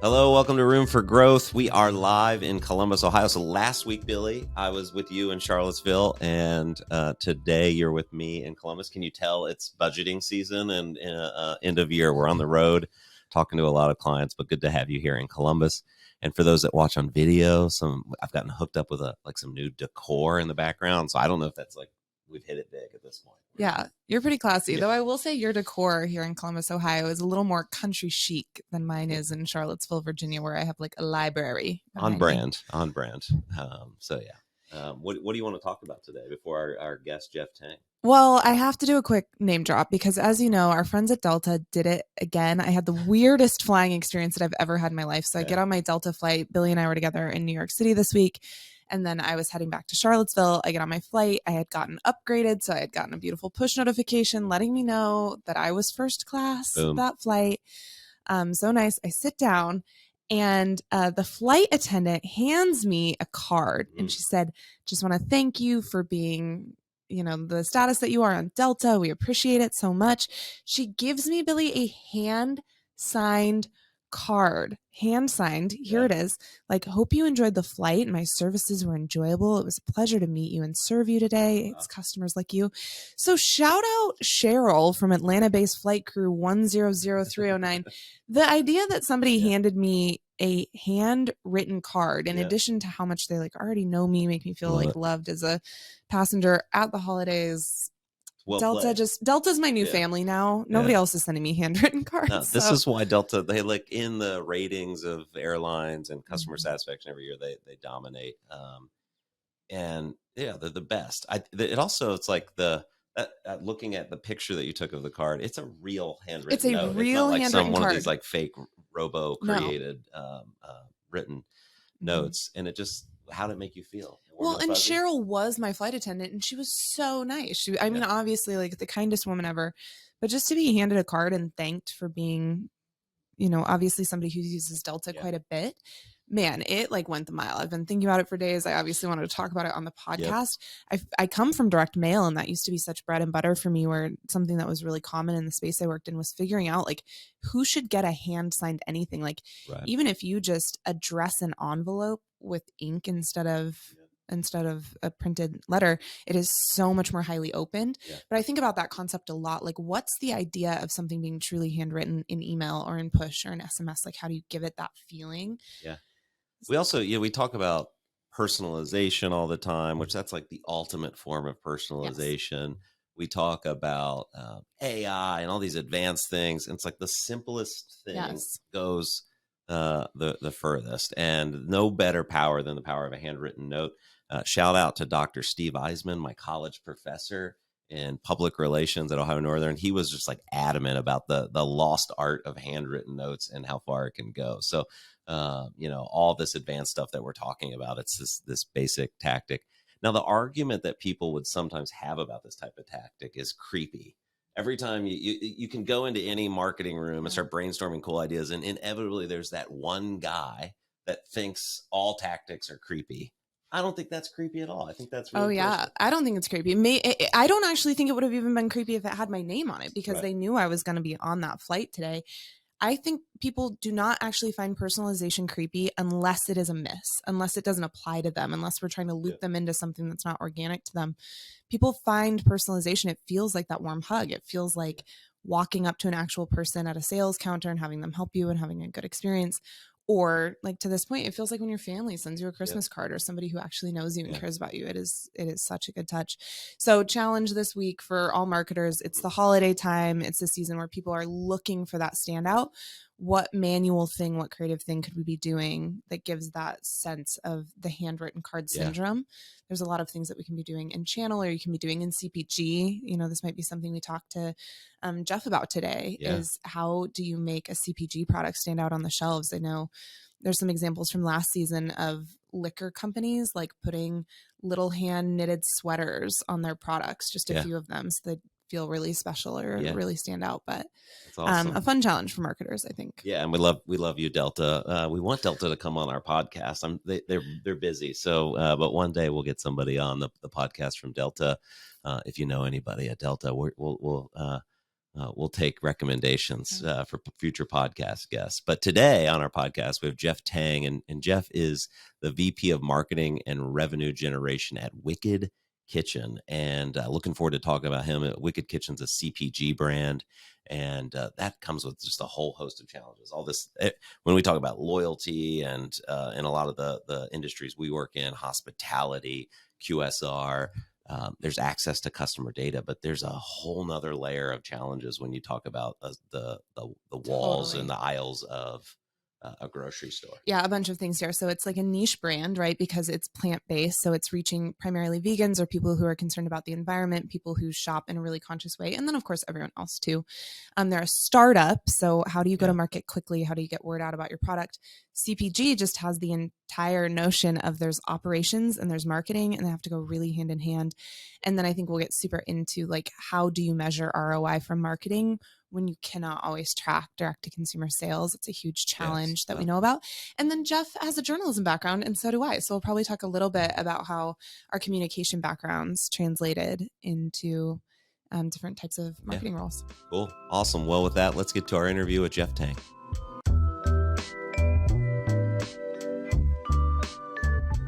Hello, welcome to Room for Growth. We are live in Columbus, Ohio. So last week, Billy, I was with you in Charlottesville, and today you're with me in Columbus. Can you tell it's budgeting season and end of year? We're on the road talking to a lot of clients, but good to have you here in Columbus. And for those that watch on video, I've gotten hooked up with some new decor in the background. So I don't know if that's we've hit it big at this point. Yeah, you're pretty classy. Though I will say your decor here in Columbus, Ohio is a little more country chic than mine is in Charlottesville, Virginia, where I have like a library. On brand. So yeah. What do you want to talk about today before our guest, Jeff Tang? Well, I have to do a quick name drop because, as you know, our friends at Delta did it again. I had the weirdest flying experience that I've ever had in my life. So I get on my Delta flight. Billy and I were together in New York City this week. And then I was heading back to Charlottesville. I get on my flight. I had gotten upgraded. So I had gotten a beautiful push notification letting me know that I was first class that flight. So nice. I sit down and the flight attendant hands me a card. And she said, just want to thank you for being, the status that you are on Delta. We appreciate it so much. She gives me, Billy, a hand-signed card. Hand-signed. Here it is. Like, hope you enjoyed the flight and my services were enjoyable. It was a pleasure to meet you and serve you today. It's customers like you. So shout out Cheryl from Atlanta-based flight crew 100309. The idea that somebody handed me a handwritten card, in addition to how much they already know me, make me feel loved as a passenger at the holidays. Delta's my new family now. Nobody else is sending me handwritten cards. No, this is why Delta, they in the ratings of airlines and customer satisfaction every year, they dominate. And yeah, they're the best. It's like looking at the picture that you took of the card, it's a real handwritten note. Real it's not handwritten one card. of these fake robo created written notes. And it just, how did it make you feel? Well, and Cheryl was my flight attendant, and she was so nice. I mean, obviously, the kindest woman ever. But just to be handed a card and thanked for being, obviously somebody who uses Delta quite a bit, man, it went the mile. I've been thinking about it for days. I obviously wanted to talk about it on the podcast. I come from direct mail, and that used to be such bread and butter for me, where something that was really common in the space I worked in was figuring out who should get a hand signed anything. Even if you just address an envelope with ink instead of a printed letter, it is so much more highly opened. But I think about that concept a lot. What's the idea of something being truly handwritten in email or in push or in SMS? How do you give it that feeling? Yeah. We also, we talk about personalization all the time, which that's the ultimate form of personalization. Yes. We talk about AI and all these advanced things. And it's the simplest thing goes the furthest, and no better power than the power of a handwritten note. Shout out to Dr. Steve Eisman, my college professor in public relations at Ohio Northern. He was just adamant about the lost art of handwritten notes and how far it can go. So, all this advanced stuff that we're talking about, it's this basic tactic. Now, the argument that people would sometimes have about this type of tactic is creepy. Every time you can go into any marketing room and start brainstorming cool ideas, and inevitably there's that one guy that thinks all tactics are creepy. I don't think that's creepy at all. I think that's really personal. I don't think it's creepy. I don't actually think it would have even been creepy if it had my name on it, because they knew I was going to be on that flight today. I think people do not actually find personalization creepy unless it is a miss, unless it doesn't apply to them, unless we're trying to loop them into something that's not organic to them. People find personalization. It feels like that warm hug. It feels like walking up to an actual person at a sales counter and having them help you and having a good experience. Or to this point, it feels like when your family sends you a Christmas card, or somebody who actually knows you and cares about you. It is such a good touch. So challenge this week for all marketers. It's the holiday time. It's the season where people are looking for that standout. What manual thing, what creative thing could we be doing that gives that sense of the handwritten card syndrome? There's a lot of things that we can be doing in channel, or you can be doing in CPG. This might be something we talked to Jeff about today, is how do you make a CPG product stand out on the shelves? I know there's some examples from last season of liquor companies putting little hand knitted sweaters on their products, just a few of them, so they feel really special or really stand out. But that's awesome. A fun challenge for marketers, I think. Yeah, and we love you, Delta. We want Delta to come on our podcast. They're busy, so but one day we'll get somebody on the podcast from Delta. If you know anybody at Delta, we'll we'll take recommendations for future podcast guests. But today on our podcast, we have Jeff Tang, and Jeff is the VP of Marketing and Revenue Generation at Wicked Kitchen. And looking forward to talking about him. Wicked Kitchen's a CPG brand, and that comes with just a whole host of challenges. All this, when we talk about loyalty and in a lot of the industries we work in, hospitality, QSR, there's access to customer data, but there's a whole nother layer of challenges when you talk about the walls and the aisles of a grocery store. Yeah, a bunch of things here. So it's like a niche brand, right? Because it's plant-based. So it's reaching primarily vegans or people who are concerned about the environment, people who shop in a really conscious way. And then of course, everyone else too. They're a startup. So how do you go to market quickly? How do you get word out about your product? CPG just has the entire notion of there's operations and there's marketing, and they have to go really hand in hand. And then I think we'll get super into like, how do you measure ROI from marketing when you cannot always track direct to consumer sales? It's a huge challenge that we know about. And then Jeff has a journalism background, and so do I. So we'll probably talk a little bit about how our communication backgrounds translated into different types of marketing roles. Cool. Awesome. Well, with that, let's get to our interview with Jeff Tang.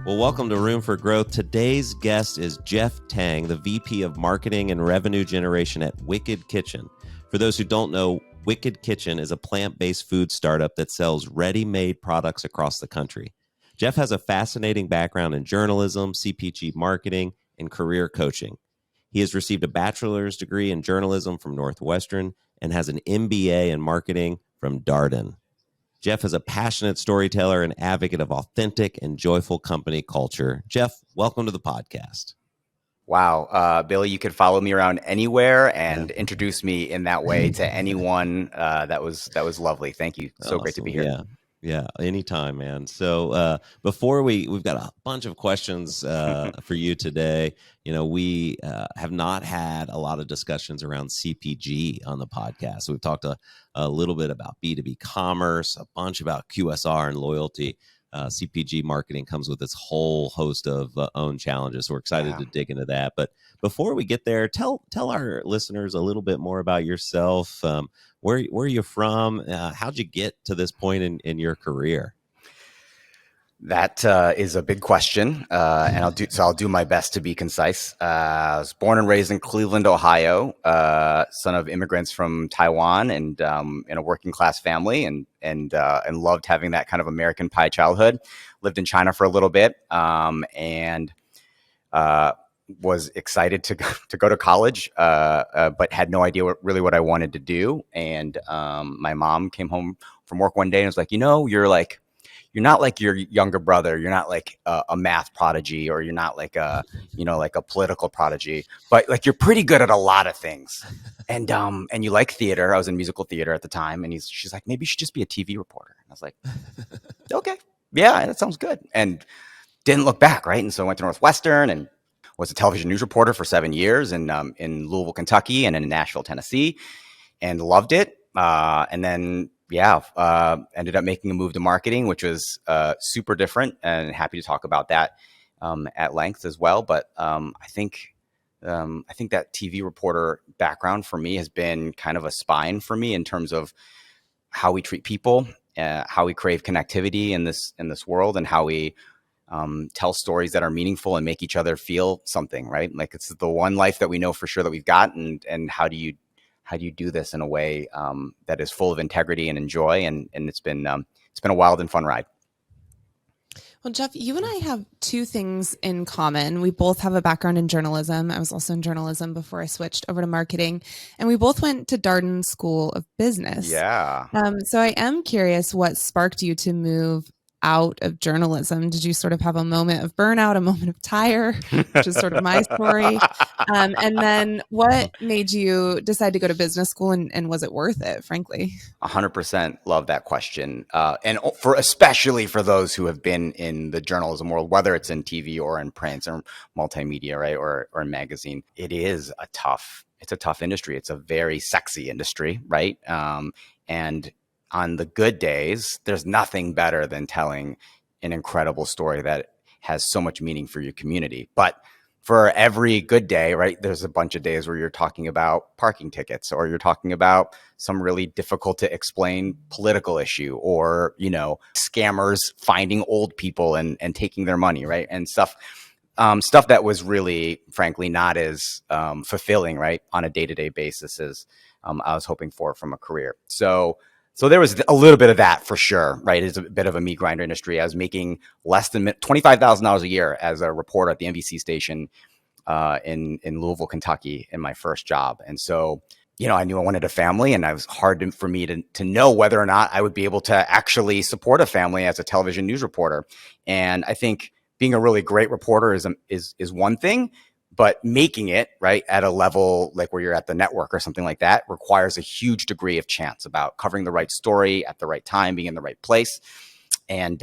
Well, welcome to Room for Growth. Today's guest is Jeff Tang, the VP of Marketing and Revenue Generation at Wicked Kitchen. For those who don't know, Wicked Kitchen is a plant-based food startup that sells ready-made products across the country. Jeff has a fascinating background in journalism, CPG marketing, and career coaching. He has received a bachelor's degree in journalism from Northwestern and has an MBA in marketing from Darden. Jeff is a passionate storyteller and advocate of authentic and joyful company culture. Jeff, welcome to the podcast. Wow. Billy, you could follow me around anywhere and introduce me in that way to anyone. That was lovely. Thank you. So awesome. Great to be here. Yeah. Anytime, man. So before we've got a bunch of questions for you today. We have not had a lot of discussions around CPG on the podcast. So we've talked a little bit about B2B commerce, a bunch about QSR and loyalty. CPG marketing comes with this whole host of own challenges. So we're excited to dig into that. But before we get there, tell our listeners a little bit more about yourself. Where are you from? How'd you get to this point in your career? That is a big question, and I'll do my best to be concise. I was born and raised in Cleveland, Ohio, son of immigrants from Taiwan, and in a working class family, and loved having that kind of American pie childhood. Lived in China for a little bit, and was excited to go to college, but had no idea what I wanted to do. And my mom came home from work one day and was like, you're not like your younger brother. You're not like a math prodigy, or you're not like like a political prodigy, but like you're pretty good at a lot of things. And you like theater. I was in musical theater at the time. And she's like, maybe you should just be a TV reporter. And I was like, okay, yeah, that sounds good. And didn't look back. Right. And so I went to Northwestern and was a television news reporter for 7 years in Louisville, Kentucky, and in Nashville, Tennessee, and loved it. And then, ended up making a move to marketing, which was super different, and happy to talk about that at length as well. But I think that TV reporter background for me has been kind of a spine for me in terms of how we treat people, how we crave connectivity in this world, and how we tell stories that are meaningful and make each other feel something, right? Like it's the one life that we know for sure that we've got, and how do you do this in a way that is full of integrity and joy? And it's been a wild and fun ride. Well, Jeff, you and I have two things in common. We both have a background in journalism. I was also in journalism before I switched over to marketing, and we both went to Darden School of Business. Yeah. So I am curious what sparked you to move out of journalism. Did you sort of have a moment of burnout, a moment of tire, which is sort of my story? And then what made you decide to go to business school, and was it worth it, frankly? 100% love that question. And especially for those who have been in the journalism world, whether it's in TV or in print or multimedia, right? Or in magazine, it's a tough industry. It's a very sexy industry, right? And on the good days, there's nothing better than telling an incredible story that has so much meaning for your community. But for every good day, right, there's a bunch of days where you're talking about parking tickets, or you're talking about some really difficult to explain political issue, or, you know, scammers finding old people and taking their money, right? And stuff that was really, frankly, not as fulfilling, right, on a day-to-day basis as I was hoping for from a career. So there was a little bit of that for sure, right? It's a bit of a meat grinder industry. I was making less than $25,000 a year as a reporter at the NBC station in Louisville, Kentucky, in my first job. And so, you know, I knew I wanted a family, and it was hard for me to know whether or not I would be able to actually support a family as a television news reporter. And I think being a really great reporter is one thing, but making it, right, at a level like where you're at the network or something like that requires a huge degree of chance about covering the right story at the right time, being in the right place. And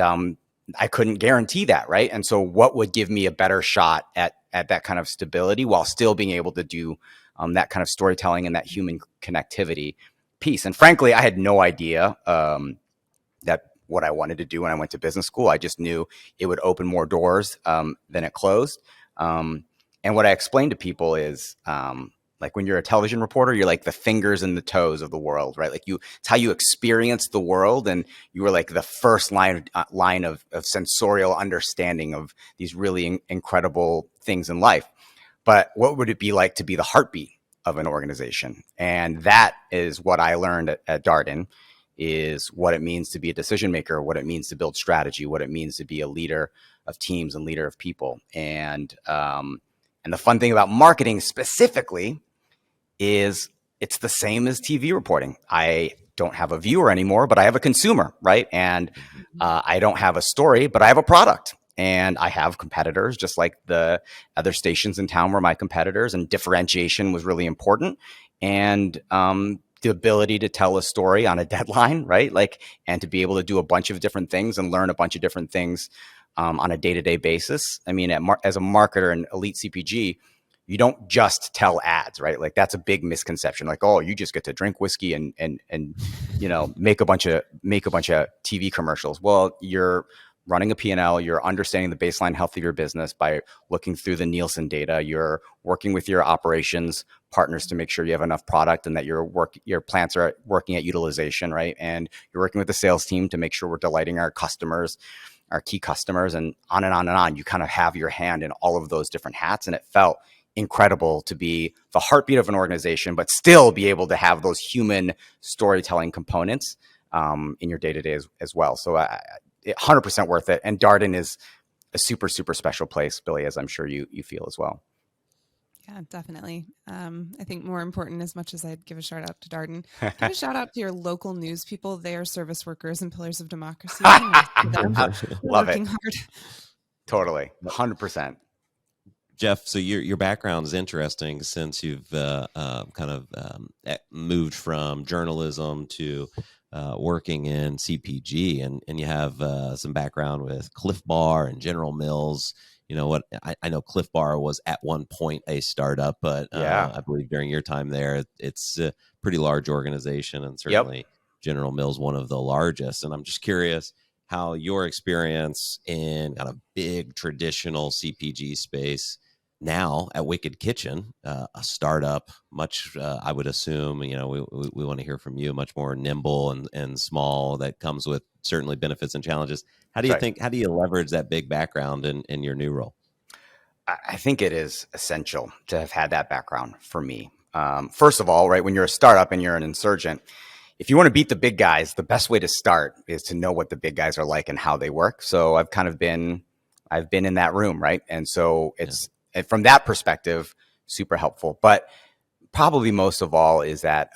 I couldn't guarantee that, right? And so what would give me a better shot at that kind of stability while still being able to do that kind of storytelling and that human connectivity piece? And frankly, I had no idea that what I wanted to do when I went to business school. I just knew it would open more doors than it closed. And what I explain to people is, like, when you're a television reporter, you're like the fingers and the toes of the world, right? Like, it's how you experience the world, and you were like the first line of sensorial understanding of these really incredible things in life. But what would it be like to be the heartbeat of an organization? And that is what I learned at Darden, is what it means to be a decision maker, what it means to build strategy, what it means to be a leader of teams and leader of people. And the fun thing about marketing specifically is it's the same as TV reporting. I don't have a viewer anymore, but I have a consumer, right? And I don't have a story, but I have a product. And I have competitors, just like the other stations in town were my competitors. And differentiation was really important. And the ability to tell a story on a deadline, right? Like, and to be able to do a bunch of different things and learn a bunch of different things on a day-to-day basis. I mean, as a marketer and elite CPG, you don't just tell ads, right? Like, that's a big misconception. Like, oh, you just get to drink whiskey and you know, make a bunch of TV commercials. Well, you're running a P&L, you're understanding the baseline health of your business by looking through the Nielsen data. You're working with your operations partners to make sure you have enough product and that your plants are working at utilization, right? And you're working with the sales team to make sure we're delighting our customers, our key customers, and on and on and on. You kind of have your hand in all of those different hats. And it felt incredible to be the heartbeat of an organization, but still be able to have those human storytelling components in your day-to-day as well. So 100% worth it. And Darden is a super, super special place, Billy, as I'm sure you feel as well. Yeah, definitely. I think more important, as much as I'd give a shout out to Darden, give a shout out to your local news people. They are service workers and pillars of democracy. Love working it. hard. Totally. 100%. Jeff, so your background is interesting, since you've moved from journalism to working in CPG, and you have some background with Clif Bar and General Mills. You know what? I know Clif Bar was at one point a startup, but I believe during your time there, it's a pretty large organization, and certainly General Mills, one of the largest. And I'm just curious how your experience in kind of big traditional CPG space now at Wicked Kitchen, a startup, much, I would assume, you know, we want to hear from you, much more nimble and small, that comes with certainly benefits and challenges. How do you how do you leverage that big background in your new role? I think it is essential to have had that background for me. First of all, right, when you're a startup and you're an insurgent, if you want to beat the big guys, the best way to start is to know what the big guys are like and how they work. So I've been in that room, right? And so it's, from that perspective, super helpful. But probably most of all is that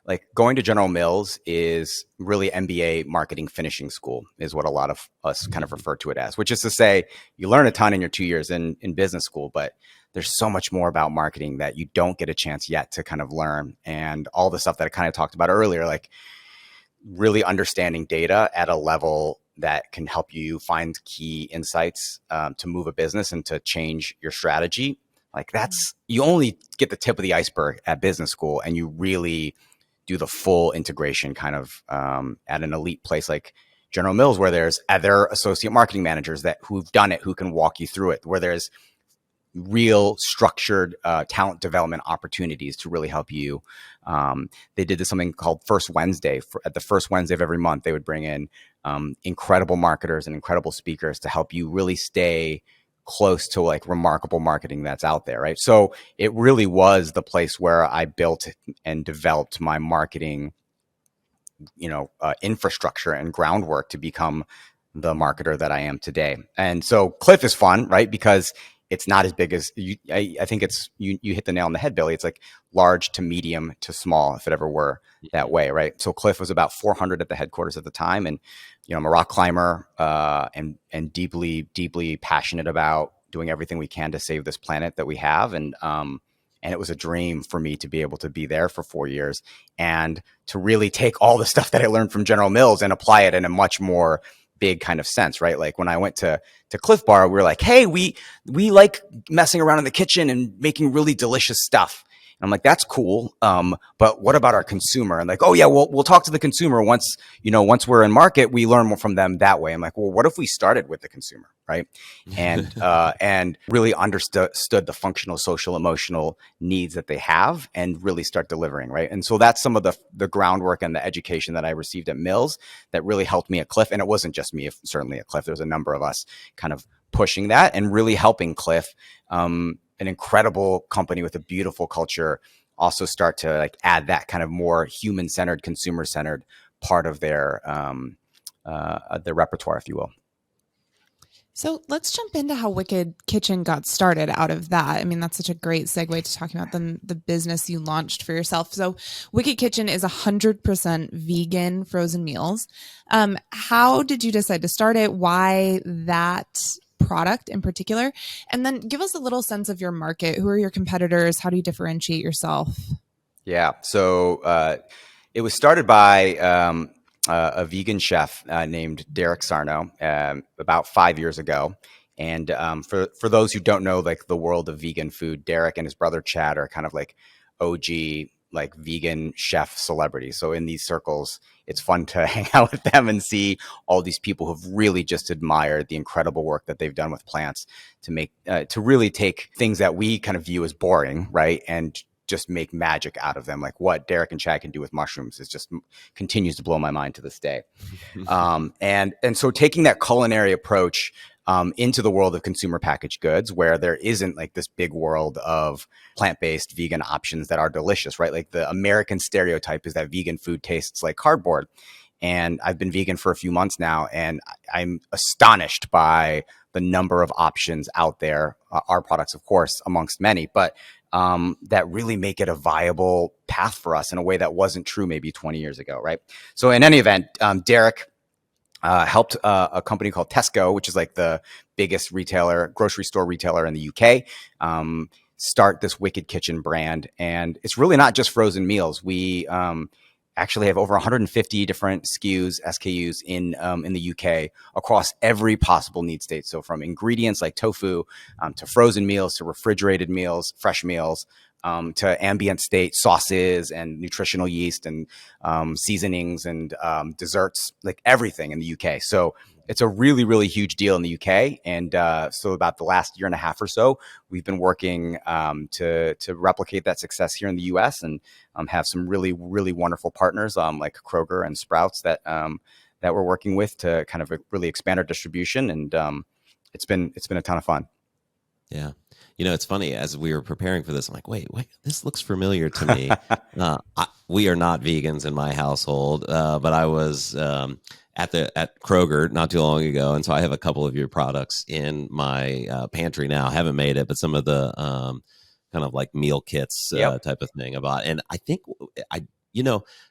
like, going to General Mills is really MBA marketing finishing school, is what a lot of us kind of refer to it as, which is to say you learn a ton in your 2 years in business school, but there's so much more about marketing that you don't get a chance yet to kind of learn. And all the stuff that I kind of talked about earlier, like really understanding data at a level that can help you find key insights to move a business and to change your strategy. Like, that's, you only get the tip of the iceberg at business school, and you really do the full integration kind of at an elite place like General Mills, where there's other associate marketing managers who've done it, who can walk you through it, where there's real structured talent development opportunities to really help you. They did something called First Wednesday. At the first Wednesday of every month, they would bring in incredible marketers and incredible speakers to help you really stay close to like remarkable marketing that's out there, right? So it really was the place where I built and developed my marketing, infrastructure and groundwork to become the marketer that I am today. And so Clif is fun, right? Because it's not as big as you. I think it's you hit the nail on the head, Billy. It's like large to medium to small, if it ever were that way, right? So Clif was about 400 at the headquarters at the time, and I'm a rock climber and deeply passionate about doing everything we can to save this planet that we have, and it was a dream for me to be able to be there for 4 years and to really take all the stuff that I learned from General Mills and apply it in a much more big kind of sense, right? Like when I went to Clif Bar, we were like, hey, we like messing around in the kitchen and making really delicious stuff. And I'm like, that's cool. But what about our consumer? And like, oh yeah, we'll talk to the consumer once we're in market, we learn more from them that way. I'm like, well, what if we started with the consumer, right? And really understood the functional, social, emotional needs that they have and really start delivering, right? And so that's some of the groundwork and the education that I received at Mills that really helped me at Clif. And it wasn't just me, certainly at Clif. There's a number of us kind of pushing that and really helping Clif, an incredible company with a beautiful culture, also start to like add that kind of more human-centered, consumer-centered part of their repertoire, if you will. So let's jump into how Wicked Kitchen got started out of that. I mean, that's such a great segue to talking about the business you launched for yourself. So Wicked Kitchen is 100% vegan frozen meals. How did you decide to start it? Why that product in particular? And then give us a little sense of your market. Who are your competitors? How do you differentiate yourself? Yeah. So it was started by a vegan chef named Derek Sarno about 5 years ago. And for those who don't know, like the world of vegan food, Derek and his brother Chad are kind of like OG like vegan chef celebrities. So in these circles, it's fun to hang out with them and see all these people who've really just admired the incredible work that they've done with plants to make to really take things that we kind of view as boring, right, and just make magic out of them. Like what Derek and Chad can do with mushrooms is just continues to blow my mind to this day. And so taking that culinary approach into the world of consumer packaged goods, where there isn't like this big world of plant-based vegan options that are delicious, right? Like the American stereotype is that vegan food tastes like cardboard. And I've been vegan for a few months now, and I'm astonished by the number of options out there, our products, of course, amongst many, but that really make it a viable path for us in a way that wasn't true maybe 20 years ago, right? So in any event, Derek helped a company called Tesco, which is like the biggest grocery store retailer in the UK, start this Wicked Kitchen brand. And it's really not just frozen meals. We actually have over 150 different SKUs in the UK across every possible need state. So from ingredients like tofu to frozen meals to refrigerated meals, fresh meals, to ambient state sauces and nutritional yeast and seasonings and desserts, like everything in the UK. So it's a really, really huge deal in the UK. And so about the last year and a half or so, we've been working to replicate that success here in the US and have some really, really wonderful partners like Kroger and Sprouts that we're working with to kind of really expand our distribution. And it's been a ton of fun. Yeah. It's funny, as we were preparing for this, I'm like, wait, this looks familiar to me. We are not vegans in my household, but I was at Kroger not too long ago. And so I have a couple of your products in my pantry now. I haven't made it, but some of the kind of like meal kits type of thing I bought. And I think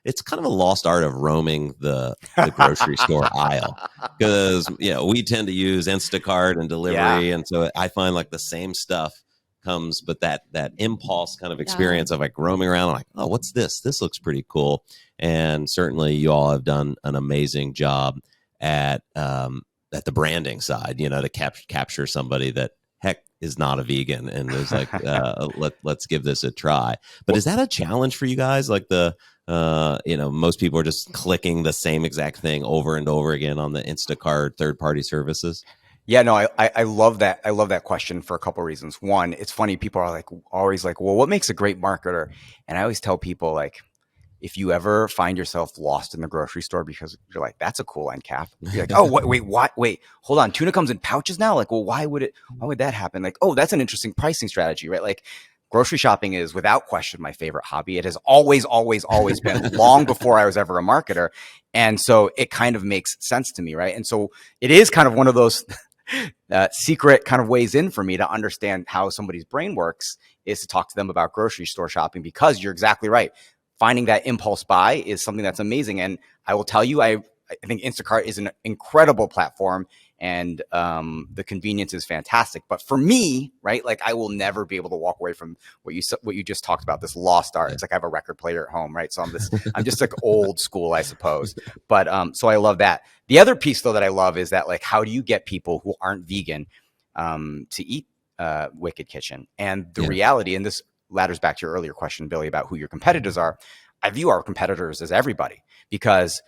it's kind of a lost art of roaming the grocery store aisle, because we tend to use Instacart and delivery, and so I find like the same stuff comes, but that impulse kind of experience of like roaming around, like, oh, what's this? This looks pretty cool. And certainly you all have done an amazing job at the branding side, to capture somebody that heck is not a vegan and is like, let's give this a try. But is that a challenge for you guys? Like most people are just clicking the same exact thing over and over again on the Instacart third-party services. Yeah, no, I love that. I love that question for a couple of reasons. One, it's funny. People are like always like, well, what makes a great marketer? And I always tell people like, if you ever find yourself lost in the grocery store because you're like, that's a cool end cap. You're like, oh, wait, what? Wait, hold on. Tuna comes in pouches now? Like, well, why would that happen? Like, oh, that's an interesting pricing strategy, right? Like grocery shopping is without question my favorite hobby. It has always, always, always been long before I was ever a marketer. And so it kind of makes sense to me, right? And so it is kind of one of those secret kind of ways in for me to understand how somebody's brain works is to talk to them about grocery store shopping, because you're exactly right. Finding that impulse buy is something that's amazing. And I will tell you, I think Instacart is an incredible platform, and the convenience is fantastic. But for me, right, like I will never be able to walk away from what you just talked about, this lost art. It's like I have a record player at home, right? So I'm just like old school, I suppose. But so I love that. The other piece though that I love is that like, how do you get people who aren't vegan to eat Wicked Kitchen? And the reality, and this ladders back to your earlier question, Billy, about who your competitors are. I view our competitors as everybody, because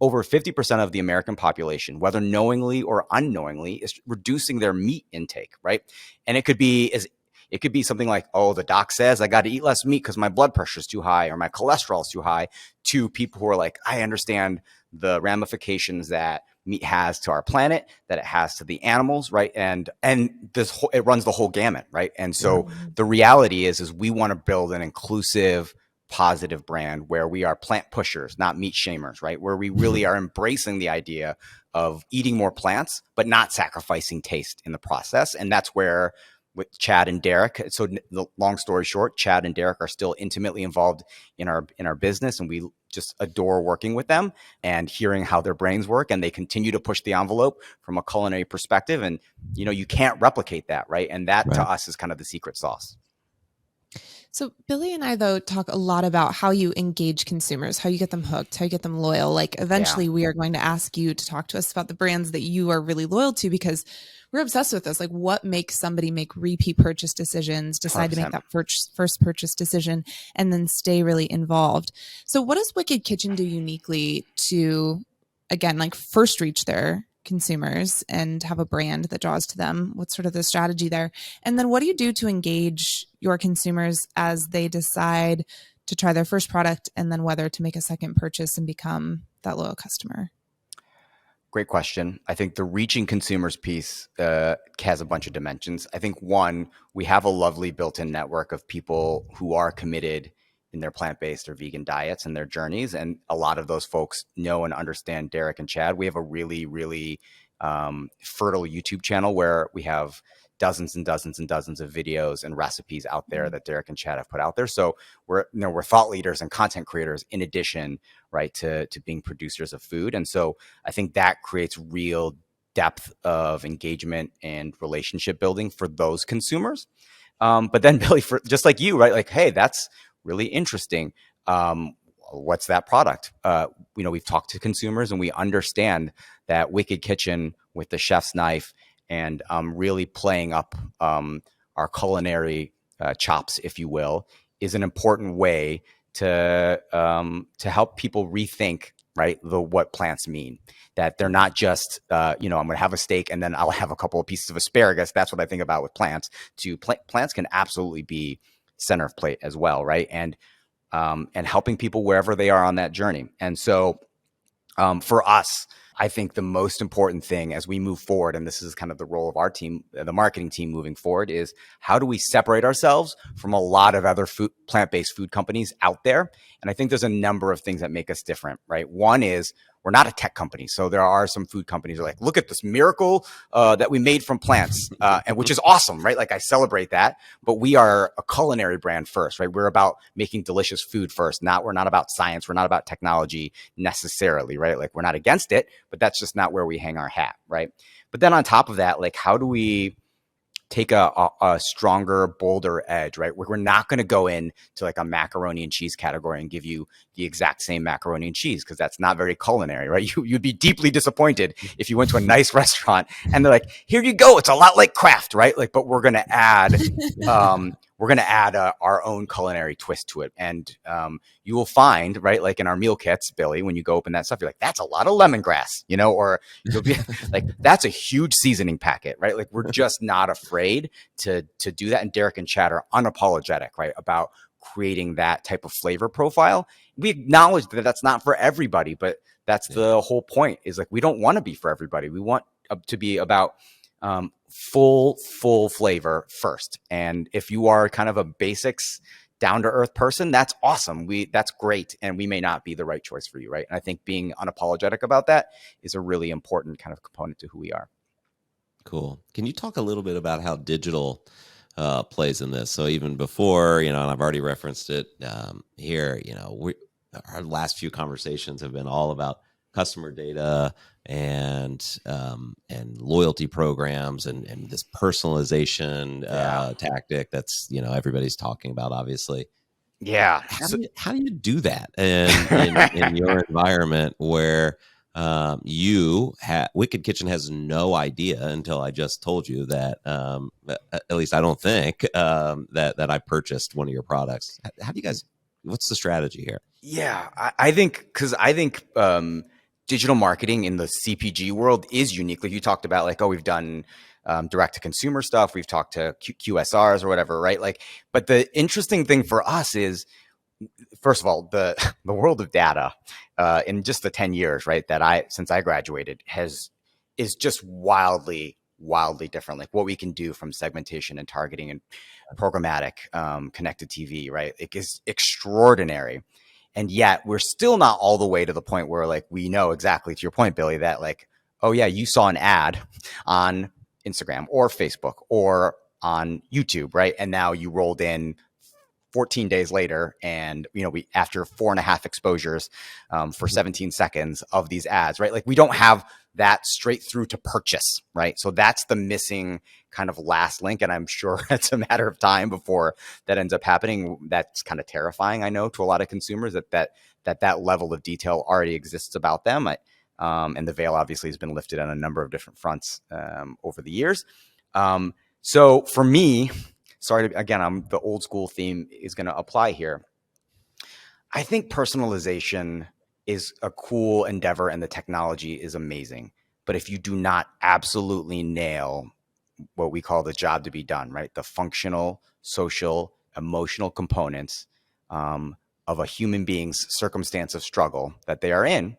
over 50% of the American population, whether knowingly or unknowingly, is reducing their meat intake, right? And it could be something like, oh, the doc says I got to eat less meat because my blood pressure is too high or my cholesterol is too high, to people who are like, I understand the ramifications that meat has to our planet, that it has to the animals, right? And it runs the whole gamut, right? And so the reality is we want to build an inclusive, positive brand where we are plant pushers, not meat shamers, right? Where we really are embracing the idea of eating more plants, but not sacrificing taste in the process. And that's where with Chad and Derek. So the long story short, Chad and Derek are still intimately involved in our business, and we just adore working with them and hearing how their brains work. And they continue to push the envelope from a culinary perspective. And, you can't replicate that, right? And that to us is kind of the secret sauce. So Billy and I, though, talk a lot about how you engage consumers, how you get them hooked, how you get them loyal. Like eventually we are going to ask you to talk to us about the brands that you are really loyal to, because we're obsessed with this. Like what makes somebody make repeat purchase decisions, decide 100%. To make that first purchase decision, and then stay really involved. So what does Wicked Kitchen do uniquely to, again, like first reach their consumers and have a brand that draws to them? What's sort of the strategy there? And then what do you do to engage your consumers as they decide to try their first product and then whether to make a second purchase and become that loyal customer? Great question. I think the reaching consumers piece has a bunch of dimensions. I think one, we have a lovely built-in network of people who are committed in their plant-based or vegan diets and their journeys. And a lot of those folks know and understand Derek and Chad. We have a really, really fertile YouTube channel where we have dozens and dozens and dozens of videos and recipes out there that Derek and Chad have put out there. So we're thought leaders and content creators in addition, right, to being producers of food. And so I think that creates real depth of engagement and relationship building for those consumers. But then Billy, for just like you, right, like, hey, that's really interesting. What's that product? We've talked to consumers and we understand that Wicked Kitchen with the chef's knife and really playing up our culinary chops, if you will, is an important way to help people rethink, right, what plants mean. That they're not just, I'm going to have a steak and then I'll have a couple of pieces of asparagus. That's what I think about with plants. Plants can absolutely be center of plate as well, right? And helping people wherever they are on that journey. And so for us, I think the most important thing as we move forward, and this is kind of the role of our team, the marketing team moving forward, is how do we separate ourselves from a lot of other plant-based food companies out there? And I think there's a number of things that make us different, right? One is we're not a tech company. So there are some food companies that are like, look at this miracle that we made from plants, and which is awesome, right? Like I celebrate that, but we are a culinary brand first, right? We're about making delicious food first. We're not about science. We're not about technology necessarily, right? Like we're not against it, but that's just not where we hang our hat, right? But then on top of that, like how do we take a stronger, bolder edge, right? We're not going to go in to like a macaroni and cheese category and give you the exact same macaroni and cheese, because that's not very culinary, right? You'd be deeply disappointed if you went to a nice restaurant and they're like, here you go, it's a lot like Kraft, right? Like, but we're going to add we're going to add our own culinary twist to it. And you will find, right, like in our meal kits, Billy, when you go open that stuff, you're like, that's a lot of lemongrass, you know, or you'll be like, that's a huge seasoning packet, right? Like, we're just not afraid to do that. And Derek and Chad are unapologetic, right, about creating that type of flavor profile. We acknowledge that that's not for everybody, but that's the whole point, is like, we don't want to be for everybody. We want to be about full flavor first. And if you are kind of a basics, down to earth person, that's awesome. That's great. And we may not be the right choice for you, right? And I think being unapologetic about that is a really important kind of component to who we are. Cool. Can you talk a little bit about how digital plays in this? So even before, and I've already referenced it here, our last few conversations have been all about customer data and loyalty programs and this personalization tactic that's everybody's talking about, obviously. Yeah. How do you do that in your environment where Wicked Kitchen has no idea until I just told you that, at least I don't think, that I purchased one of your products. How do you guys, what's the strategy here? Yeah, I think digital marketing in the CPG world is unique. Like you talked about, like, we've done direct to consumer stuff. We've talked to QSRs or whatever, right? Like, but the interesting thing for us is, first of all, the world of data in just the 10 years, right, since I graduated is just wildly different. Like, what we can do from segmentation and targeting and programmatic connected TV, right? It is extraordinary. And yet we're still not all the way to the point where, like, we know exactly, to your point, Billy, that, like, oh yeah, you saw an ad on Instagram or Facebook or on YouTube, right? And now you rolled in 14 days later, and we, after 4.5 exposures for 17 seconds of these ads, right? Like, we don't have that straight through to purchase, right? So that's the missing kind of last link, and I'm sure it's a matter of time before that ends up happening. That's kind of terrifying, I know, to a lot of consumers, that level of detail already exists about them. And the veil obviously has been lifted on a number of different fronts over the years. So for me, again, the old school theme is going to apply here. I think personalization is a cool endeavor and the technology is amazing. But if you do not absolutely nail what we call the job to be done, right? The functional, social, emotional components of a human being's circumstance of struggle that they are in,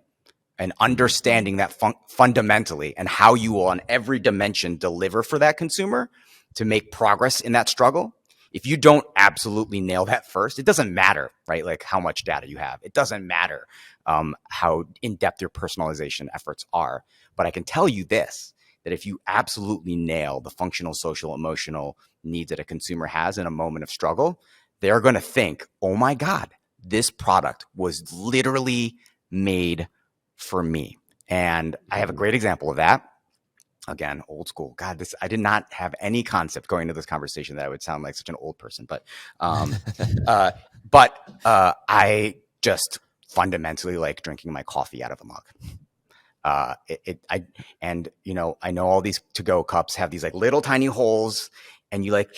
and understanding that fundamentally, and how you will on every dimension deliver for that consumer to make progress in that struggle. If you don't absolutely nail that first, it doesn't matter, right? Like, how much data you have. It doesn't matter how in-depth your personalization efforts are. But I can tell you this, that if you absolutely nail the functional, social, emotional needs that a consumer has in a moment of struggle, they're going to think, oh my God, this product was literally made for me. And I have a great example of that. Again, old school. God, I did not have any concept going into this conversation that I would sound like such an old person. But I just fundamentally like drinking my coffee out of a mug. I know all these to-go cups have these like little tiny holes, and you like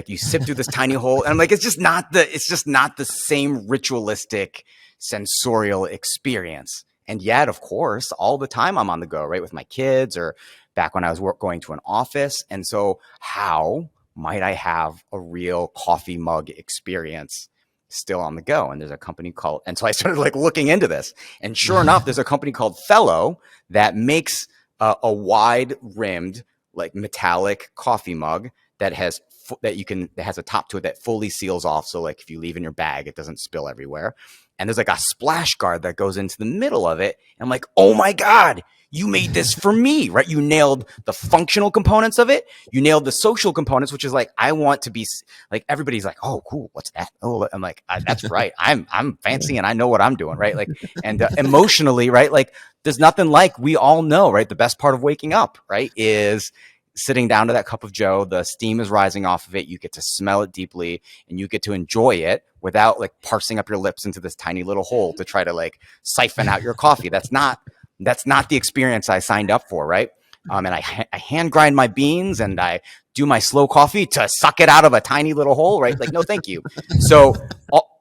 you sip through this tiny hole, and I'm like, it's just not the same ritualistic sensorial experience. And yet, of course, all the time I'm on the go, right, with my kids, or back when I was going to an office. And so how might I have a real coffee mug experience still on the go? And there's a company called, and so I started like looking into this. And sure enough, there's a company called Fellow that makes a wide rimmed, like metallic coffee mug that has a top to it that fully seals off. So like if you leave in your bag, it doesn't spill everywhere. And there's like a splash guard that goes into the middle of it. And I'm like, oh my God, you made this for me, right? You nailed the functional components of it. You nailed the social components, which is like, I want to be like, everybody's like, oh, cool. What's that? Oh, I'm like, that's right. I'm fancy and I know what I'm doing, right? Like, and emotionally, right? Like, there's nothing like, we all know, right? The best part of waking up, right, is sitting down to that cup of joe. The steam is rising off of it. You get to smell it deeply, and you get to enjoy it without like parsing up your lips into this tiny little hole to try to like siphon out your coffee. That's not the experience I signed up for, right? And I hand grind my beans and I do my slow coffee to suck it out of a tiny little hole, right? Like, no, thank you. So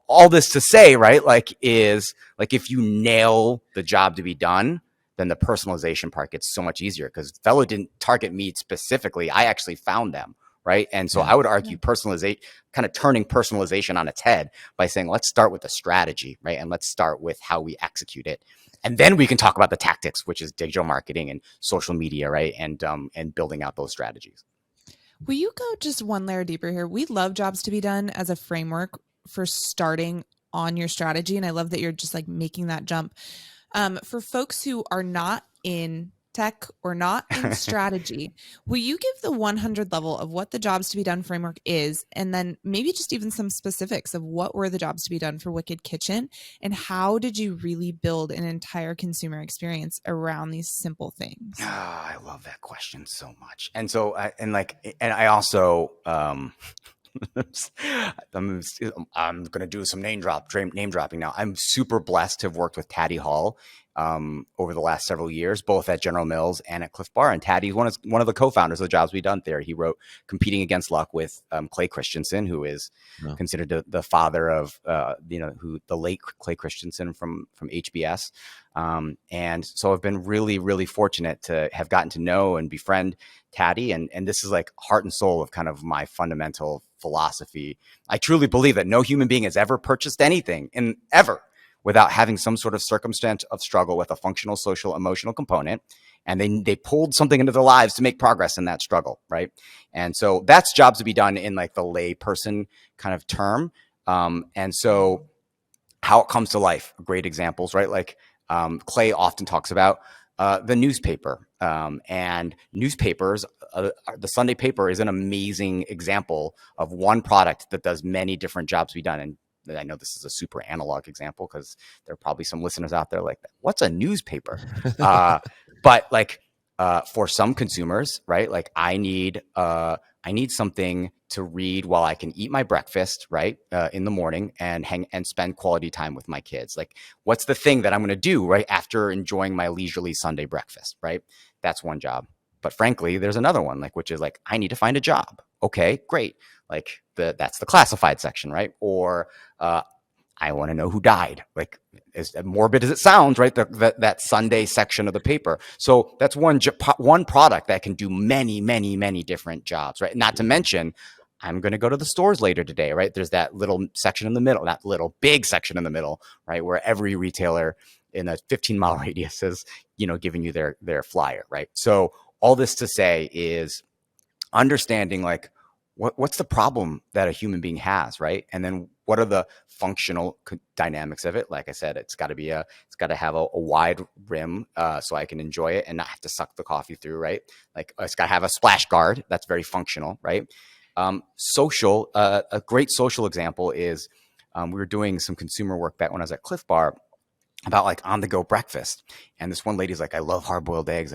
all this to say, right, like, is like, if you nail the job to be done, then the personalization part gets so much easier, because Fellow didn't target me specifically. I actually found them, right? And so I would argue personalization, kind of turning personalization on its head by saying, let's start with the strategy, right? And let's start with how we execute it. And then we can talk about the tactics, which is digital marketing and social media, right? And building out those strategies. Will you go just one layer deeper here? We love jobs to be done as a framework for starting on your strategy. And I love that you're just like making that jump. For folks who are not in tech or not in strategy, will you give the 100 level of what the jobs to be done framework is, and then maybe just even some specifics of what were the jobs to be done for Wicked Kitchen, and how did you really build an entire consumer experience around these simple things? Oh, I love that question so much. And so, I also, I'm going to do some name dropping now. I'm super blessed to have worked with Taddy Hall over the last several years, both at General Mills and at Clif Bar. And Taddy's one of the co-founders of the Jobs We Done there. He wrote Competing Against Luck with Clay Christensen, who is considered the father of who the late Clay Christensen from HBS. And so I've been really, really fortunate to have gotten to know and befriend Taddy. And this is like heart and soul of kind of my fundamental philosophy. I truly believe that no human being has ever purchased anything ever without having some sort of circumstance of struggle with a functional, social, emotional component. And they pulled something into their lives to make progress in that struggle, right? And so that's jobs to be done in like the lay person kind of term. And so how it comes to life, great examples, right? Like Clay often talks about the newspaper, and newspapers, the Sunday paper is an amazing example of one product that does many different jobs to be done. And I know this is a super analog example because there are probably some listeners out there like, what's a newspaper? But like for some consumers, right? Like I need something to read while I can eat my breakfast, right? In the morning and spend quality time with my kids. Like, what's the thing that I'm going to do right after enjoying my leisurely Sunday breakfast, right? That's one job. But frankly, there's another one, like, which is like, I need to find a job. Okay, great. Like that's the classified section, right? Or I want to know who died. Like, as morbid as it sounds, right? That Sunday section of the paper. So that's one product that can do many, many, many different jobs, right? Not to mention, I'm going to go to the stores later today, right? There's that little section in the middle, that little big section in the middle, right? Where every retailer in a 15-mile radius is, giving you their flyer, right? So all this to say is understanding like, what's the problem that a human being has, right? And then what are the functional dynamics of it? Like I said, it's got to have a wide rim so I can enjoy it and not have to suck the coffee through, right? Like it's got to have a splash guard. That's very functional, right? Social, a great social example is we were doing some consumer work back when I was at Clif Bar about like on-the-go breakfast. And this one lady's like, I love hard-boiled eggs.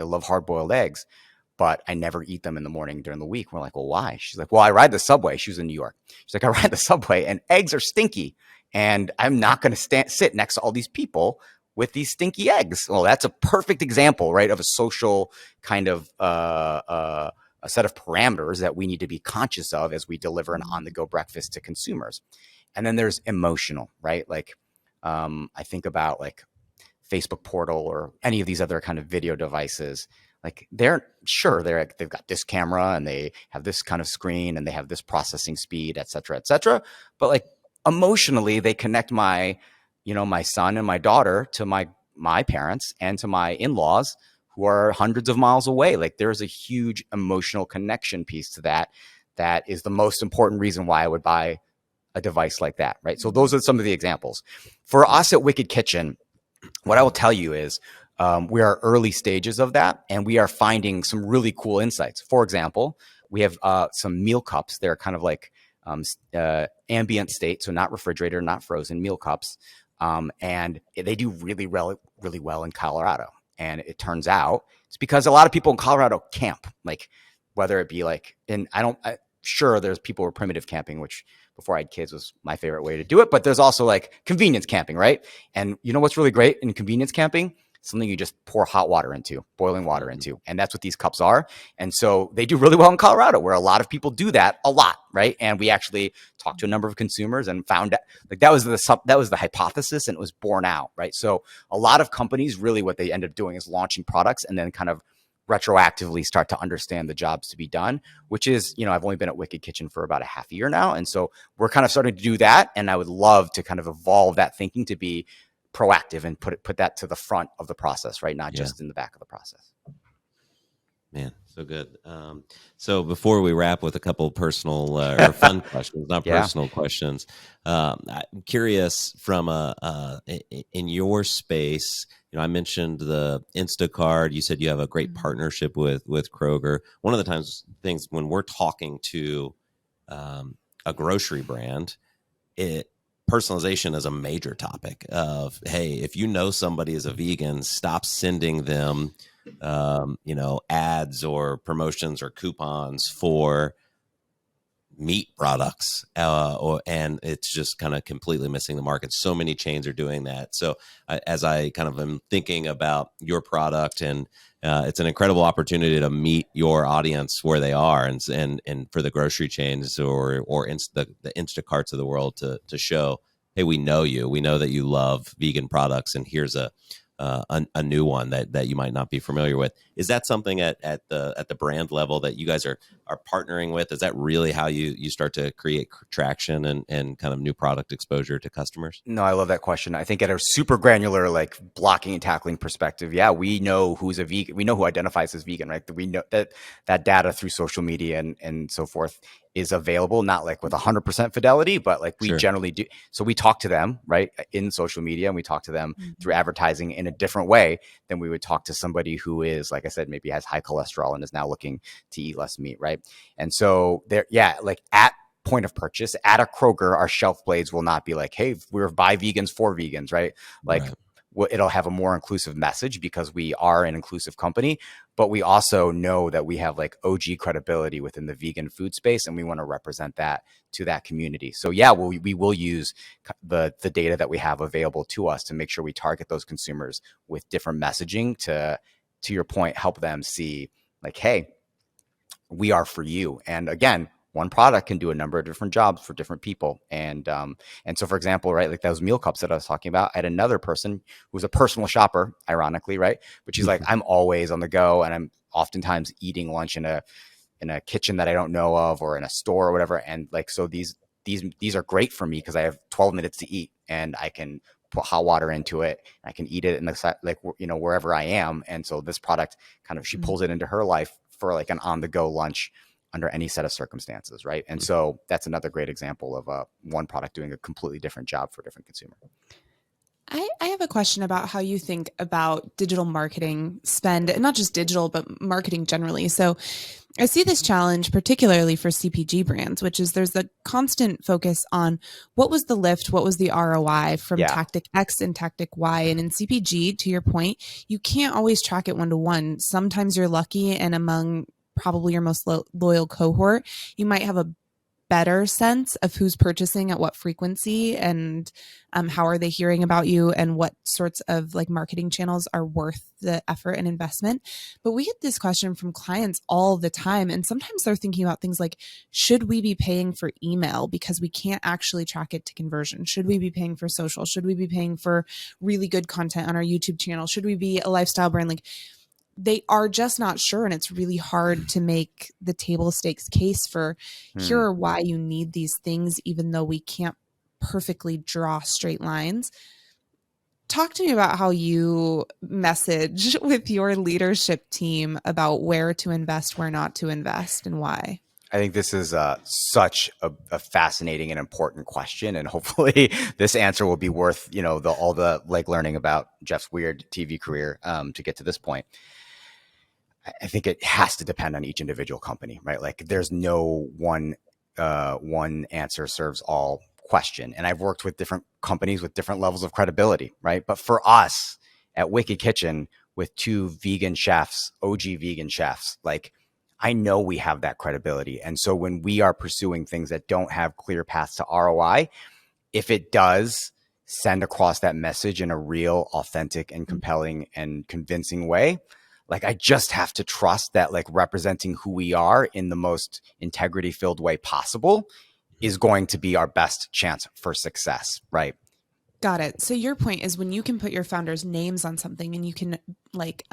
But I never eat them in the morning during the week. We're like, well, why? She's like, well, I ride the subway. She was in New York. She's like, I ride the subway and eggs are stinky. And I'm not going to sit next to all these people with these stinky eggs. Well, that's a perfect example, right, of a social kind of a set of parameters that we need to be conscious of as we deliver an on-the-go breakfast to consumers. And then there's emotional, right? Like I think about like Facebook portal or any of these other kind of video devices. Like they've got this camera and they have this kind of screen and they have this processing speed, et cetera, et cetera. But like emotionally, they connect my son and my daughter to my parents and to my in-laws who are hundreds of miles away. Like there's a huge emotional connection piece to that. That is the most important reason why I would buy a device like that, right? So those are some of the examples. For us at Wicked Kitchen, what I will tell you is, we are early stages of that, and we are finding some really cool insights. For example, we have some meal cups. They're kind of like ambient state, so not refrigerated, not frozen meal cups, and they do really well in Colorado. And it turns out it's because a lot of people in Colorado camp, like whether it be like, sure, there's people who are primitive camping, which before I had kids was my favorite way to do it. But there's also like convenience camping, right? And you know what's really great in convenience camping? something you just pour hot water into, boiling water into. And that's what these cups are. And so they do really well in Colorado, where a lot of people do that a lot, right? And we actually talked to a number of consumers and found out like that was the hypothesis, and it was borne out, right? So a lot of companies really what they end up doing is launching products and then kind of retroactively start to understand the jobs to be done, which is, I've only been at Wicked Kitchen for about a half a year now. And so we're kind of starting to do that. And I would love to kind of evolve that thinking to be proactive and put that to the front of the process, right? Not just in the back of the process. Man, so good. So before we wrap with a couple personal or fun questions, not personal questions, I'm curious from in your space, I mentioned the Instacart. You said you have a great partnership with Kroger. One of the things when we're talking to a grocery brand, personalization is a major topic of, hey, if somebody is a vegan, stop sending them ads or promotions or coupons for meat products, and it's just kind of completely missing the market. So many chains are doing that. So as I kind of am thinking about your product, and it's an incredible opportunity to meet your audience where they are, and for the grocery chains or the Instacarts of the world to show, hey, we know you, we know that you love vegan products, and here's a new one that you might not be familiar with. Is that something at the brand level that you guys are partnering with? Is that really how you start to create traction and kind of new product exposure to customers? No, I love that question. I think at a super granular, like blocking and tackling perspective, yeah, we know who's a vegan. We know who identifies as vegan, right? We know that data through social media and so forth is available, not like with 100% fidelity, but like we generally do. So we talk to them, right, in social media, and we talk to them through advertising in a different way than we would talk to somebody who is, like I said, maybe has high cholesterol and is now looking to eat less meat, right? And so there, like at point of purchase at a Kroger, our shelf blades will not be like, hey, we're by vegans for vegans, right? Like it'll have a more inclusive message because we are an inclusive company, but we also know that we have like OG credibility within the vegan food space, and we want to represent that to that community. So yeah, we will use the data that we have available to us to make sure we target those consumers with different messaging to your point, help them see like, hey, we are for you. And again, one product can do a number of different jobs for different people. And so, for example, right, like those meal cups that I was talking about, I had another person who's a personal shopper, ironically, right? But she's like, I'm always on the go, and I'm oftentimes eating lunch in a kitchen that I don't know of, or in a store or whatever. And like, so these are great for me because I have 12 minutes to eat, and I can put hot water into it. I can eat it in the, like, wherever I am. And so this product kind of, she pulls it into her life for like an on the go lunch under any set of circumstances, right? And so that's another great example of one product doing a completely different job for a different consumer. I have a question about how you think about digital marketing spend, and not just digital, but marketing generally. So I see this challenge particularly for CPG brands, which is there's a constant focus on what was the lift, what was the ROI from tactic X and tactic Y. And in CPG, to your point, you can't always track it one-to-one. Sometimes you're lucky, and among probably your most loyal cohort, you might have a better sense of who's purchasing at what frequency, and how are they hearing about you, and what sorts of like marketing channels are worth the effort and investment. But we get this question from clients all the time, and sometimes they're thinking about things like, should we be paying for email because we can't actually track it to conversion? Should we be paying for social? Should we be paying for really good content on our YouTube channel? Should we be a lifestyle brand? Like, they are just not sure. And it's really hard to make the table stakes case for here are why you need these things, even though we can't perfectly draw straight lines. Talk to me about how you message with your leadership team about where to invest, where not to invest, and why. I think this is such a fascinating and important question, and hopefully this answer will be worth all the like learning about Jeff's weird TV career to get to this point. I think it has to depend on each individual company, right? Like there's no one answer serves all question. And I've worked with different companies with different levels of credibility, right? But for us at Wicked Kitchen, with two vegan chefs, OG vegan chefs, like I know we have that credibility. And so when we are pursuing things that don't have clear paths to ROI, if it does send across that message in a real, authentic, and compelling and convincing way, like I just have to trust that like representing who we are in the most integrity filled way possible is going to be our best chance for success, right? Got it. So your point is when you can put your founders' names on something and you can like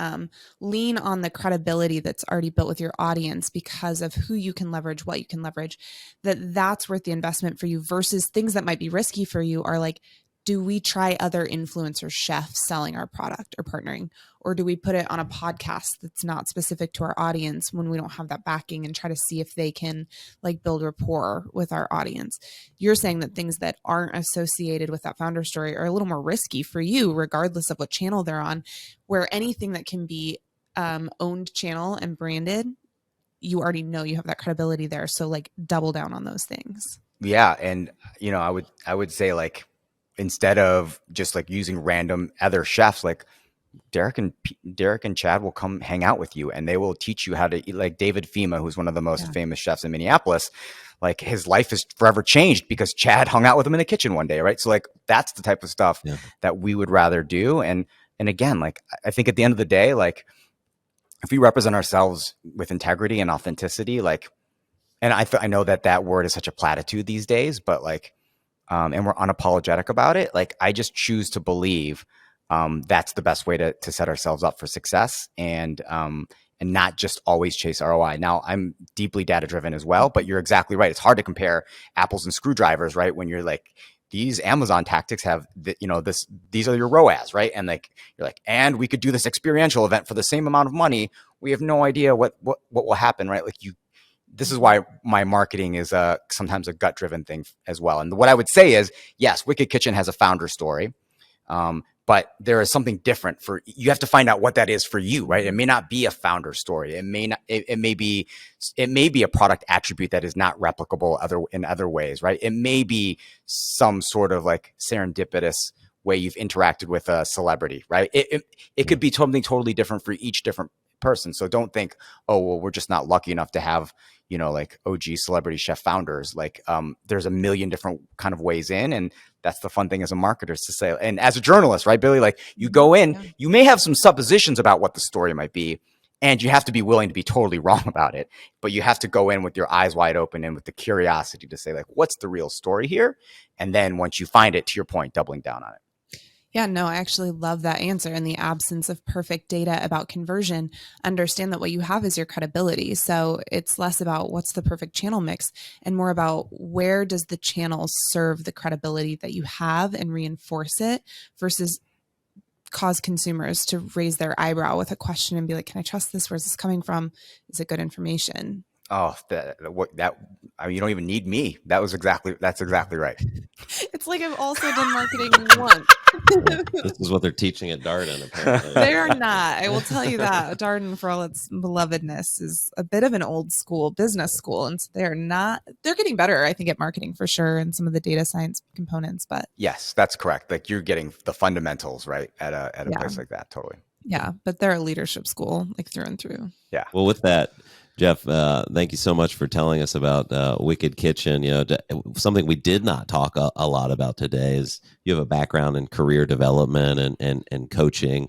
lean on the credibility that's already built with your audience because of who you can leverage, what you can leverage, that's worth the investment for you versus things that might be risky for you are like, do we try other influencer chefs selling our product or partnering? Or do we put it on a podcast that's not specific to our audience when we don't have that backing and try to see if they can like build rapport with our audience? You're saying that things that aren't associated with that founder story are a little more risky for you, regardless of what channel they're on, where anything that can be owned channel and branded, you already know you have that credibility there. So like double down on those things. Yeah. And, you know, I would say like, instead of just like using random other chefs, like Derek and Chad will come hang out with you and they will teach you how to eat. Like David Fema, who's one of the most famous chefs in Minneapolis, like his life is forever changed because Chad hung out with him in the kitchen one day. Right. So like, that's the type of stuff that we would rather do. And again, like, I think at the end of the day, like if we represent ourselves with integrity and authenticity, like, and I know that word is such a platitude these days, but like, and we're unapologetic about it. Like I just choose to believe that's the best way to set ourselves up for success and not just always chase ROI. Now I'm deeply data driven as well, but you're exactly right. It's hard to compare apples and screwdrivers, right? When you're like, these Amazon tactics have, these are your ROAS, right? And like, you're like, and we could do this experiential event for the same amount of money. We have no idea what will happen, right? Like this is why my marketing is sometimes a gut-driven thing as well. And what I would say is, yes, Wicked Kitchen has a founder story, but there is something different you have to find out what that is for you, right? It may not be a founder story. It may not. It may be a product attribute that is not replicable in other ways, right? It may be some sort of like serendipitous way you've interacted with a celebrity, right? It could be something totally different for each different person. So don't think, oh, well, we're just not lucky enough to have, like OG celebrity chef founders. Like there's a million different kind of ways in. And that's the fun thing as a marketer is to say, and as a journalist, right, Billy, like you go in, you may have some suppositions about what the story might be, and you have to be willing to be totally wrong about it. But you have to go in with your eyes wide open and with the curiosity to say, like, what's the real story here? And then once you find it, to your point, doubling down on it. Yeah, no, I actually love that answer. In the absence of perfect data about conversion, understand that what you have is your credibility. So it's less about what's the perfect channel mix and more about where does the channel serve the credibility that you have and reinforce it versus cause consumers to raise their eyebrow with a question and be like, can I trust this? Where's this coming from? Is it good information? Oh, you don't even need me. That's exactly right. It's like I've also done marketing once. This is what they're teaching at Darden, apparently. They are not. I will tell you that. Darden, for all its belovedness, is a bit of an old school business school. And so they're not, they're getting better, I think, at marketing for sure, and some of the data science components. But yes, that's correct. Like you're getting the fundamentals, right? At a place like that. Totally. Yeah. But they're a leadership school, like through and through. Yeah. Well, with that, Jeff, thank you so much for telling us about Wicked Kitchen. Something we did not talk a lot about today is you have a background in career development and coaching,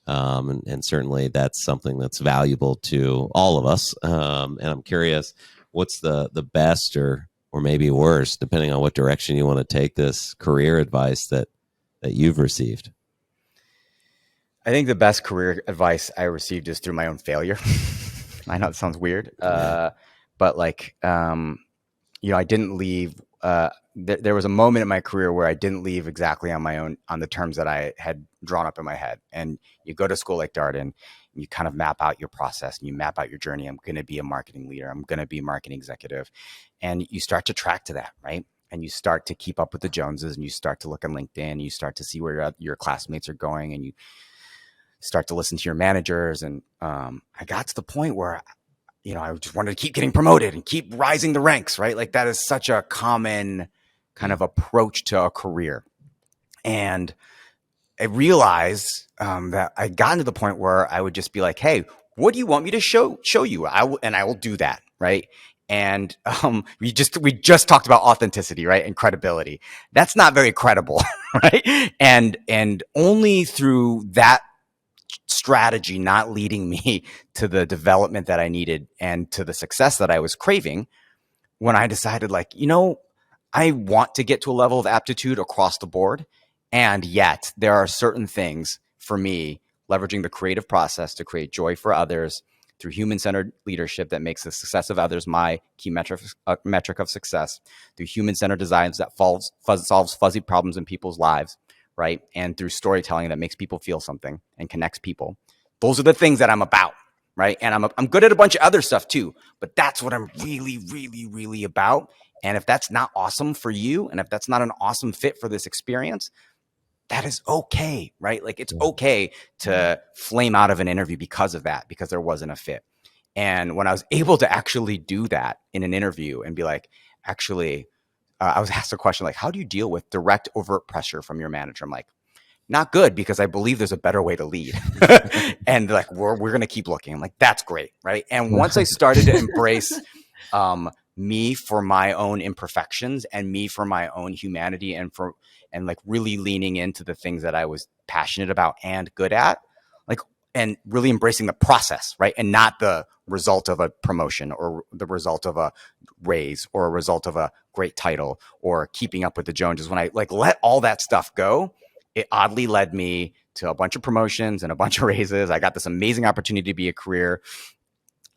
and certainly that's something that's valuable to all of us. And I'm curious, what's the best or maybe worst, depending on what direction you want to take this career advice that you've received? I think the best career advice I received is through my own failure. I know it sounds weird, but like, I didn't leave. There was a moment in my career where I didn't leave exactly on the terms that I had drawn up in my head. And you go to school like Darden, and you kind of map out your process and you map out your journey. I'm going to be a marketing leader. I'm going to be a marketing executive. And you start to track to that, right? And you start to keep up with the Joneses, and you start to look on LinkedIn, and you start to see where your classmates are going, and you start to listen to your managers. And I got to the point where, I just wanted to keep getting promoted and keep rising the ranks, right? Like that is such a common kind of approach to a career. And I realized that I gotten to the point where I would just be like, hey, what do you want me to show you? I will do that, right? And we just talked about authenticity, right? And credibility. That's not very credible, right? And only through that strategy not leading me to the development that I needed and to the success that I was craving, when I decided, like, I want to get to a level of aptitude across the board. And yet there are certain things for me, leveraging the creative process to create joy for others through human-centered leadership that makes the success of others my key metric of success, through human-centered designs that solves fuzzy problems in people's lives, right? And through storytelling that makes people feel something and connects people. Those are the things that I'm about, right? And I'm good at a bunch of other stuff too, but that's what I'm really, really, really about. And if that's not awesome for you, and if that's not an awesome fit for this experience, that is okay, right? Like, it's okay to flame out of an interview because of that, because there wasn't a fit. And when I was able to actually do that in an interview and be like, actually, I was asked a question like, how do you deal with direct, overt pressure from your manager? I'm like, not good, because I believe there's a better way to lead. And like, we're going to keep looking. I'm like, that's great, right? And once I started to embrace me for my own imperfections and me for my own humanity, and like really leaning into the things that I was passionate about and good at, like, and really embracing the process, right? And not the result of a promotion or the result of a raise or a result of a great title or keeping up with the Joneses. When I like let all that stuff go, it oddly led me to a bunch of promotions and a bunch of raises. I got this amazing opportunity to be a career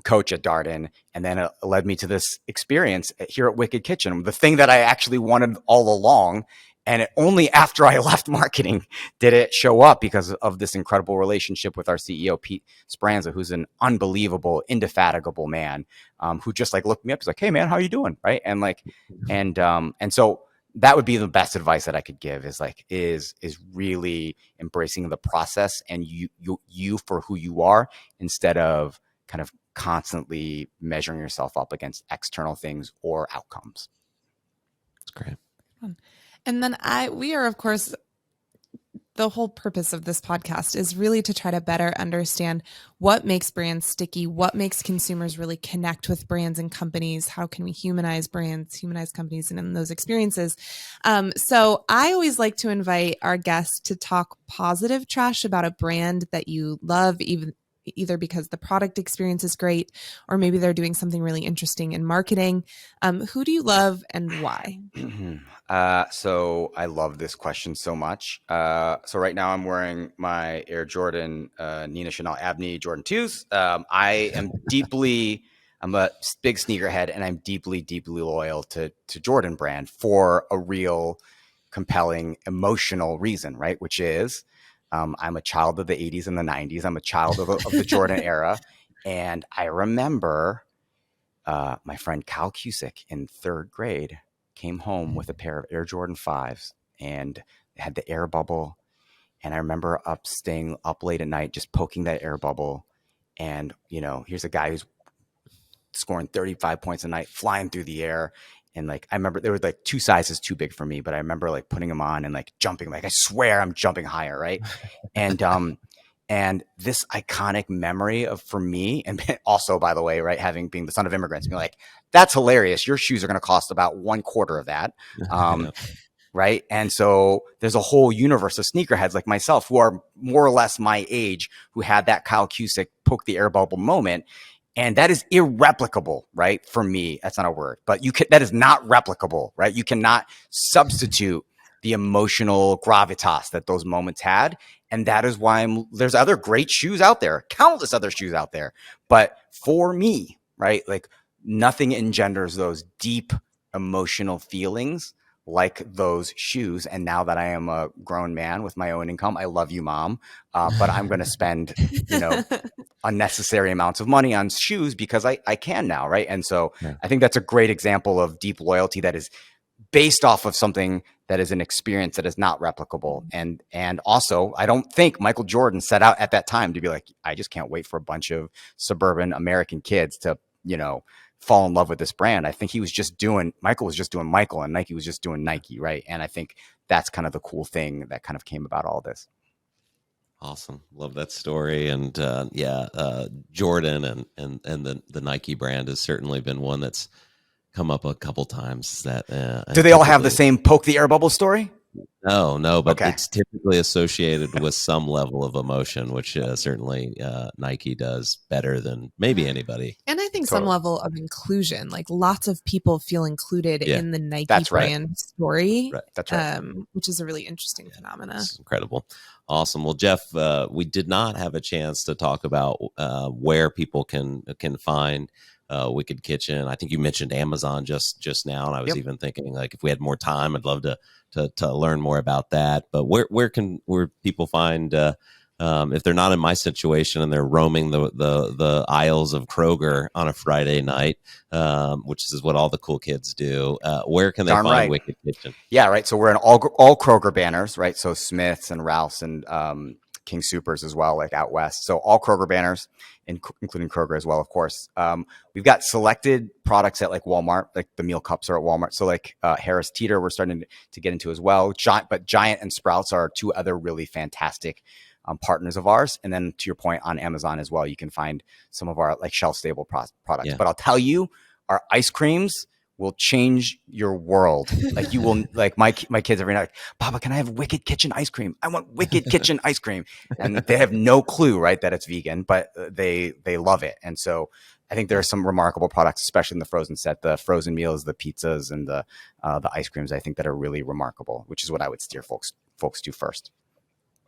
coach at Darden, and then it led me to this experience here at Wicked Kitchen, the thing that I actually wanted all along. And only after I left marketing did it show up, because of this incredible relationship with our CEO, Pete Speranza, who's an unbelievable, indefatigable man, who just like looked me up. He's like, "Hey man, how you doing?" Right. And like, and so that would be the best advice that I could give, is like, is really embracing the process and you for who you are, instead of kind of constantly measuring yourself up against external things or outcomes. That's great. And then we are, of course, the whole purpose of this podcast is really to try to better understand what makes brands sticky, what makes consumers really connect with brands and companies, how can we humanize brands, humanize companies, and in those experiences. So I always like to invite our guests to talk positive trash about a brand that you love, either because the product experience is great, or maybe they're doing something really interesting in marketing. Who do you love and why? So I love this question so much. So right now I'm wearing my Air Jordan Nina Chanel Abney Jordan 2s. I'm a big sneakerhead, and I'm deeply, deeply loyal to Jordan brand for a real compelling emotional reason, right? Which is, I'm a child of the 80s and the 90s. I'm a child of the Jordan era. And I remember my friend Cal Cusick in third grade came home with a pair of Air Jordan 5s, and it had the air bubble. And I remember staying up late at night, just poking that air bubble. And, here's a guy who's scoring 35 points a night, flying through the air. And like, I remember there were like 2 sizes too big for me, but I remember like putting them on and like jumping, like, I swear I'm jumping higher. Right. And this iconic memory for me, and also, by the way, right, being the son of immigrants, being like, that's hilarious. Your shoes are going to cost about 1/4 of that. Right. And so there's a whole universe of sneakerheads like myself who are more or less my age, who had that Kyle Cusick poke the air bubble moment. And that is irreplicable, right? For me, that's not a word, but that is not replicable, right? You cannot substitute the emotional gravitas that those moments had. And that is why there's other great shoes out there, countless other shoes out there. But for me, right, like, nothing engenders those deep emotional feelings like those shoes. And now that I am a grown man with my own income, I love you, Mom. But I'm going to spend, unnecessary amounts of money on shoes because I can now, right? And so I think that's a great example of deep loyalty that is based off of something that is an experience that is not replicable. And also, I don't think Michael Jordan set out at that time to be like, I just can't wait for a bunch of suburban American kids to, fall in love with this brand. I think Michael was just doing Michael, and Nike was just doing Nike, right? And I think that's kind of the cool thing that kind of came about all this. Awesome. Love that story. And Jordan and the Nike brand has certainly been one that's come up a couple times. That Do they all have the same poke the air bubble story? No, but Okay. it's typically associated with some level of emotion, which certainly Nike does better than maybe anybody. And I think some level of inclusion, like lots of people feel included in the Nike brand story. Right. That's right. Which is a really interesting phenomena. It's incredible. Awesome. Well, Jeff, we did not have a chance to talk about where people can find Wicked Kitchen. I think you mentioned Amazon just now, and I was even thinking, like, if we had more time, I'd love to learn more about that. But where people find if they're not in my situation and they're roaming the aisles of Kroger on a Friday night, which is what all the cool kids do, where can they find Wicked Kitchen? Yeah, right. So we're in all Kroger banners, right? So Smith's and Ralph's and King Supers as well, like out west. So all Kroger banners, including Kroger as well, of course. We've got selected products at like Walmart, like the meal cups are at Walmart. So like Harris Teeter, we're starting to get into as well. But Giant and Sprouts are two other really fantastic partners of ours. And then to your point, on Amazon as well, you can find some of our like shelf stable products. Yeah. But I'll tell you, our ice creams will change your world. Like you will, like my kids every night, Papa, can I have Wicked Kitchen ice cream? I want Wicked Kitchen ice cream. And they have no clue, right, that it's vegan, but they love it. And so I think there are some remarkable products, especially in the frozen set, the frozen meals, the pizzas, and the ice creams, I think that are really remarkable, which is what I would steer folks to first.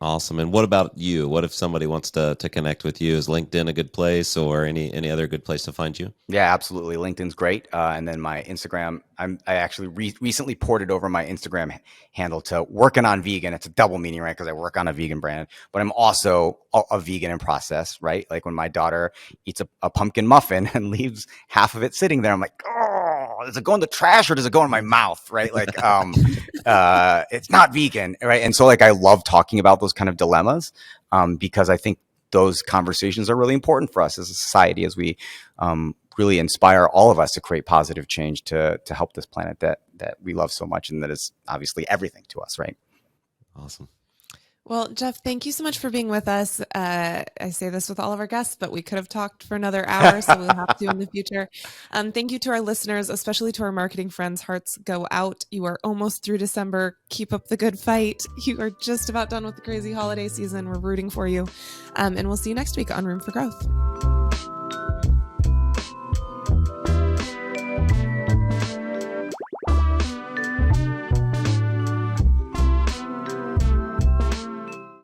Awesome. And what about you? What if somebody wants to connect with you? Is LinkedIn a good place, or any other good place to find you? Yeah, absolutely. LinkedIn's great. And then my Instagram, I actually recently ported over my Instagram handle to working on vegan. It's a double meaning, right? Because I work on a vegan brand, but I'm also a vegan in process, right? Like when my daughter eats a pumpkin muffin and leaves half of it sitting there, I'm like, oh, does it go in the trash or does it go in my mouth, right? Like, it's not vegan, right? And so like I love talking about those kind of dilemmas because I think those conversations are really important for us as a society, as we really inspire all of us to create positive change to help this planet that we love so much and that is obviously everything to us, right? Awesome. Well, Jeff, thank you so much for being with us. I say this with all of our guests, but we could have talked for another hour, so we'll have to in the future. Thank you to our listeners, especially to our marketing friends. Hearts go out. You are almost through December. Keep up the good fight. You are just about done with the crazy holiday season. We're rooting for you. And we'll see you next week on Room for Growth.